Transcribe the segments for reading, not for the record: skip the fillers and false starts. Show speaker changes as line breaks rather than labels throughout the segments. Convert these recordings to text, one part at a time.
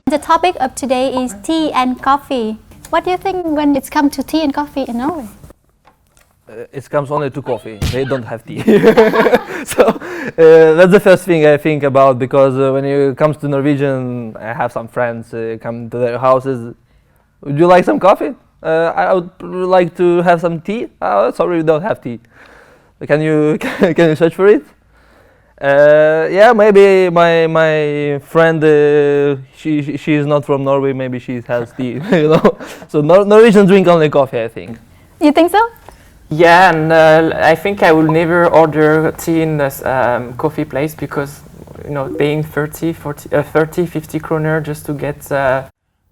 The topic of today is tea and coffee. What do you think when it comes to tea and coffee in Norway?
It comes only to coffee. They don't have tea. So that's the first thing I think about, because when it comes to Norwegian, I have some friends come to their houses. Would you like some coffee? I would like to have some tea. Oh, sorry, we don't have tea. Can you can you search for it? Yeah, maybe my friend, she is not from Norway. Maybe she has tea, you know. So Norwegians drink only coffee, I think.
You think so?
Yeah, and I think I will never order tea in this coffee place, because, you know, paying 30, 50 kroner just to get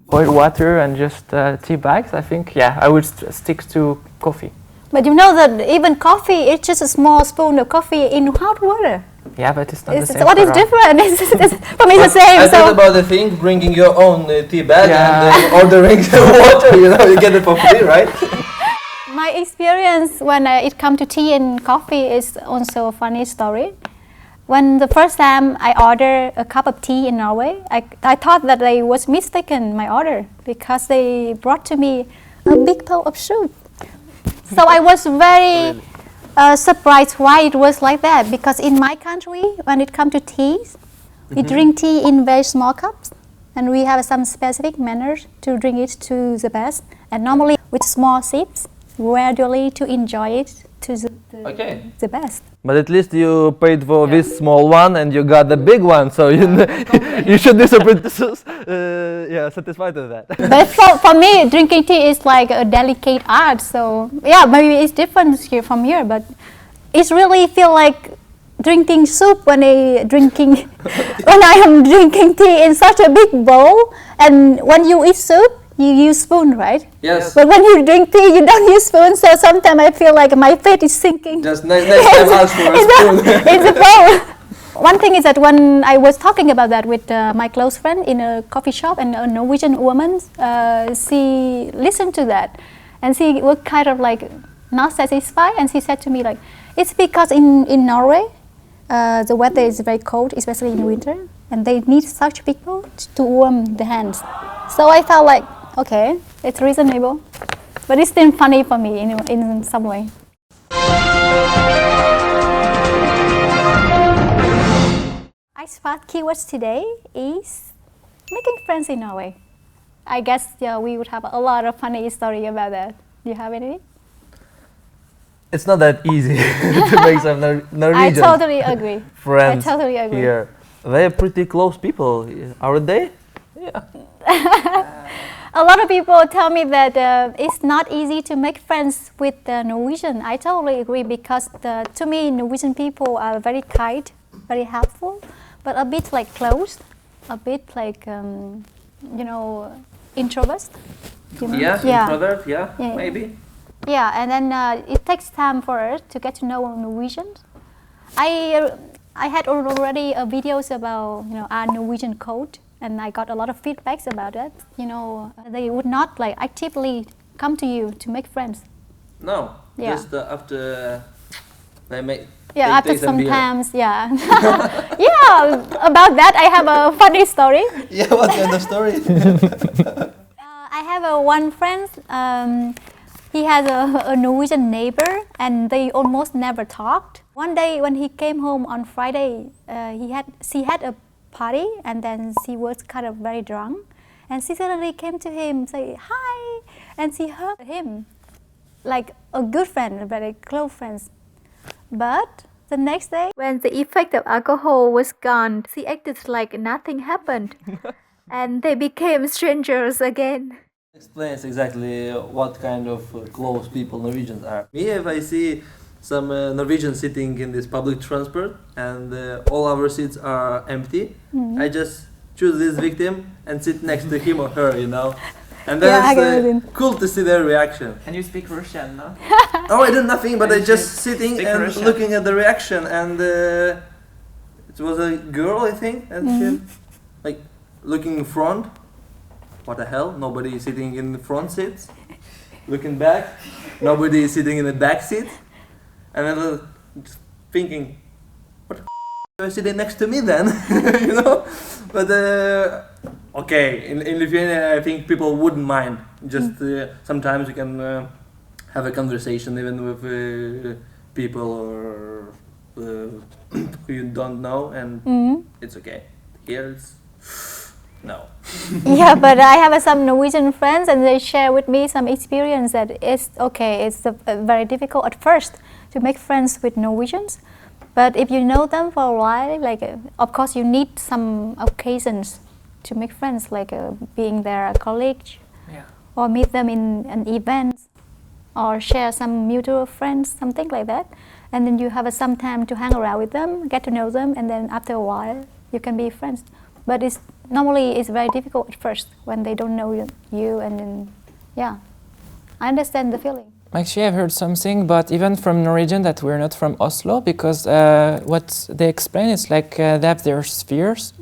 boiled water and just tea bags, I think, yeah, I will stick to coffee.
But you know that even coffee, it's just a small spoon of coffee in hot water.
Yeah, but it's not the same.
What is different? For me, it's the same.
I thought about the thing, bringing your own tea bag and ordering water. You know, you get it for free, right?
My experience when it comes to tea and coffee is also a funny story. When the first time I ordered a cup of tea in Norway, I thought that they was mistaken my order, because they brought to me a big bowl of soup. So I was very surprised why it was like that, because in my country, when it comes to teas, we drink tea in very small cups, and we have some specific manners to drink it to the best, and normally with small sips, gradually to enjoy it to the best.
But at least you paid for this small one and you got the big one, so you should be satisfied with that.
But for me, drinking tea is like a delicate art. So yeah, maybe it's different here from here, but it's really feel like drinking soup when I am drinking tea in such a big bowl. And when you eat soup, you use spoon, right?
Yes.
But when you drink tea, you don't use spoon. So sometimes I feel like my face is sinking.
Just next time ask for a spoon.
It's a bowl. One thing is that when I was talking about that with my close friend in a coffee shop, and a Norwegian woman, she listened to that, and she was kind of like not satisfied, and she said to me like, it's because in Norway, the weather is very cold, especially in winter, and they need such people to warm the hands. So I felt like, okay, it's reasonable, but it's still funny for me in some way. Expat keywords today is making friends in Norway. I guess we would have a lot of funny story about that. Do you have any?
It's not that easy to make some Norwegian
I totally agree.
friends
I totally agree.
here. They're pretty close people, aren't they? Yeah.
A lot of people tell me that it's not easy to make friends with Norwegian. I totally agree, because to me, Norwegian people are very kind, very helpful, but a bit like closed, a bit like, introvert.
Introvert, maybe.
Yeah, and then it takes time for us to get to know Norwegians. I had already videos about our Norwegian code, and I got a lot of feedbacks about that. They would not like actively come to you to make friends.
No,
yeah.
Just after they make.
Yeah, after some times, yeah. Yeah, about that I have a funny story.
Yeah, what kind of story?
I have one friend. He has a Norwegian neighbor, and they almost never talked. One day when he came home on Friday, she had a party, and then she was kind of very drunk, and she suddenly came to him, say hi, and she hugged him like a good friend, very close friends. But the next day, when the effect of alcohol was gone, she acted like nothing happened, and they became strangers again.
Explains exactly what kind of close people Norwegians are. Me, if I see some Norwegians sitting in this public transport and all our seats are empty, I just choose this victim and sit next to him or her, And then it's cool to see their reaction.
Can you speak Russian, no?
Oh, I did nothing, but I just sitting and
Russian.
looking at the reaction, and it was a girl, I think, and she like looking in front. What the hell? Nobody is sitting in the front seats. Looking back, nobody is sitting in the back seat. And then just thinking, what the f*** are you sitting next to me then? But okay, in Lithuania, I think people wouldn't mind. Just sometimes you can have a conversation even with people or who you don't know, and it's okay. Here it's no.
Yeah, but I have some Norwegian friends, and they share with me some experience that it's okay. It's very difficult at first to make friends with Norwegians, but if you know them for a while, like of course you need some occasions to make friends, like being their colleague, or meet them in an event, or share some mutual friends, something like that, and then you have some time to hang around with them, get to know them, and then after a while you can be friends. But normally it's very difficult at first when they don't know you, and then I understand the feeling.
Actually, I've heard something, but even from Norwegian that we're not from Oslo, because what they explain is like they have their spheres.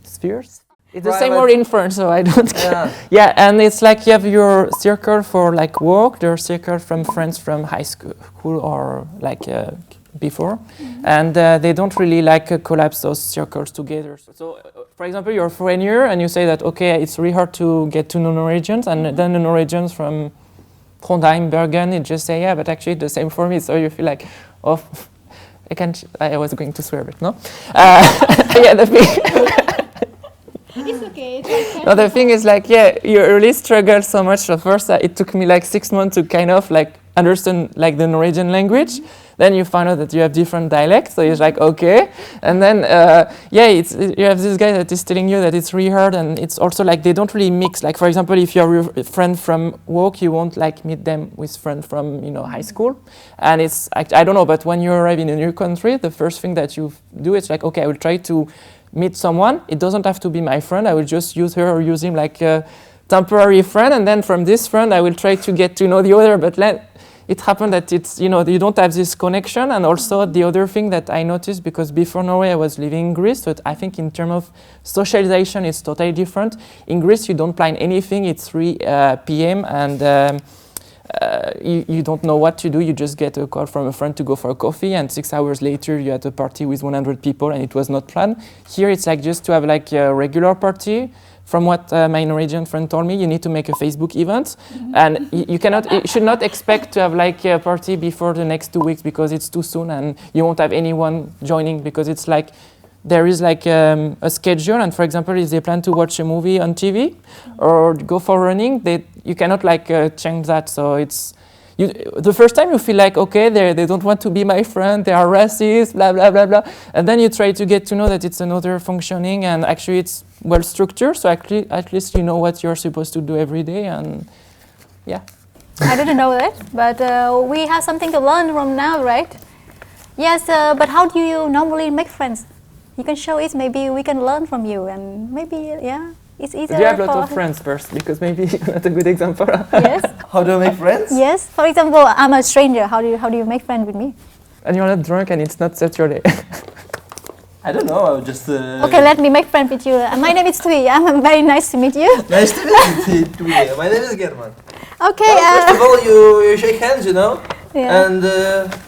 Spheres? It's the same word in French, so I don't care. Yeah, and it's like you have your circle for like work, your circle from friends from high school or like before, and they don't really like collapse those circles together. So, for example, you're a foreigner and you say that, okay, it's really hard to get to know Norwegians, and then the Norwegians from Trondheim, Bergen, it just say, yeah, but actually it's the same for me, so you feel like, oh, I was going to swear, but no. Yeah, the thing.
It's okay. It's like
no, the thing is like, yeah, you really struggle so much. At first, it took me like 6 months to kind of like understand like the Norwegian language. Then you find out that you have different dialects, so you're like, okay. And then, you have this guy that is telling you that it's really hard, and it's also like they don't really mix. Like, for example, if you're a friend from work, you won't like meet them with friends from, high school. And it's, I don't know, but when you arrive in a new country, the first thing that you do is like, okay, I will try to meet someone. It doesn't have to be my friend. I will just use her or use him like a temporary friend, and then from this friend, I will try to get to know the other, but it happened that it's, you don't have this connection. And also the other thing that I noticed, because before Norway I was living in Greece, so I think in terms of socialization it's totally different. In Greece you don't plan anything, it's 3 p.m. and you don't know what to do, you just get a call from a friend to go for a coffee, and 6 hours later you had a party with 100 people and it was not planned. Here it's like just to have like a regular party. From what my Norwegian friend told me, you need to make a Facebook event, and you should not expect to have like a party before the next 2 weeks, because it's too soon and you won't have anyone joining, because it's like there is like a schedule. And for example, if they plan to watch a movie on TV or go for running, you cannot like change that. So it's the first time you feel like, okay, they don't want to be my friend, they are racist, blah blah blah blah, and then you try to get to know that it's another functioning, and actually it's well structured, so at least you know what you're supposed to do every day. And yeah,
I didn't know that, but we have something to learn from now, right? Yes, but how do you normally make friends? You can show it, maybe we can learn from you, and maybe it's easier.
You have a lot of friends first, because maybe not a good example.
Yes.
How do I make friends?
Yes. For example, I'm a stranger. How do you make friends with me?
And you're not drunk and it's not Saturday.
I don't know. I would just.
Okay, let me make friends with you. My name is Tui. I'm very nice to meet you.
Nice to meet you, Tui. My name is German.
Okay.
Well, first of all, you shake hands,
Yeah.
And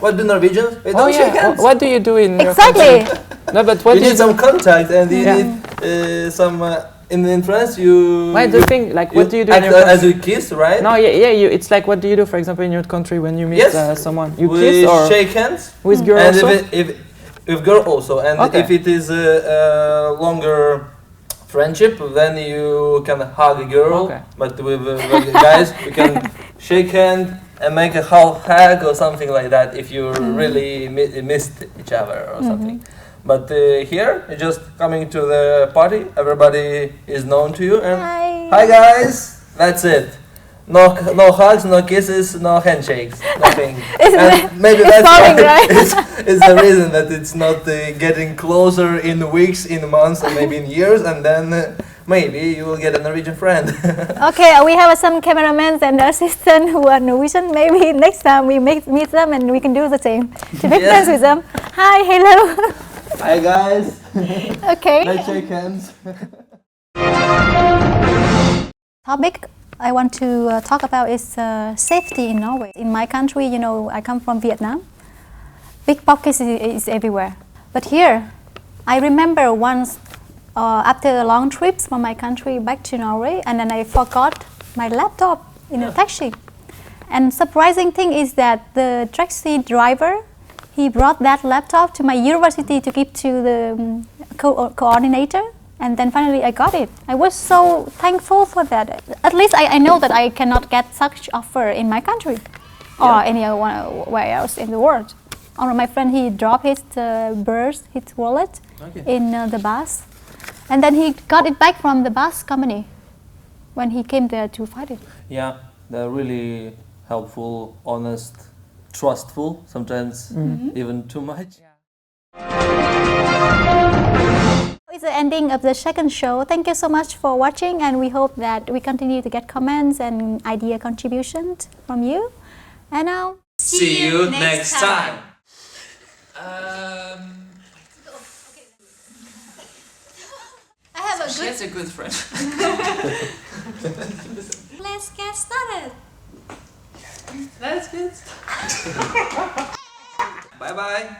what do Norwegians? They don't shake hands.
What do you do in
Exactly.
your country? No, but what
you need some contact, and you need some. In France, you.
Why the thing? Like, what do you do
act
in your
as you kiss, right?
No, it's like, what do you do, for example, in your country when you meet someone? You
we
kiss or
shake hands
with girl
and
also?
If girl also, and
Okay.
if it is a longer friendship, then you can hug a girl.
Okay.
But with guys, you can shake hand and make a half hug or something like that if you really missed each other or something. But here, you're just coming to the party, everybody is known to you, and hi guys, that's it. No hugs, no kisses, no handshakes, nothing. And maybe that's why
right?
it's the reason that it's not getting closer in weeks, in months, or maybe in years, and then maybe you will get a Norwegian friend.
Okay, we have some cameramans and assistants who are Norwegian. Maybe next time we meet them and we can do the same. To make friends with them. Hi, hello.
Hi guys.
Okay.
Let's shake hands.
Topic I want to talk about is safety in Norway. In my country, I come from Vietnam. Pickpockets is everywhere. But here, I remember once after long trips from my country back to Norway, and then I forgot my laptop in a taxi. And surprising thing is that the taxi driver, he brought that laptop to my university to give to the coordinator, and then finally I got it. I was so thankful for that. At least I know that I cannot get such offer in my country or anywhere else in the world. Or my friend, he dropped his purse, his wallet in the bus, and then he got it back from the bus company when he came there to find it.
Yeah, they're really helpful, honest, trustful, sometimes even too much.
It's the ending of the second show. Thank you so much for watching, and we hope that we continue to get comments and idea contributions from you. And now,
see you next time.
I have a
She has a good friend.
Let's get started.
That's good. Bye bye.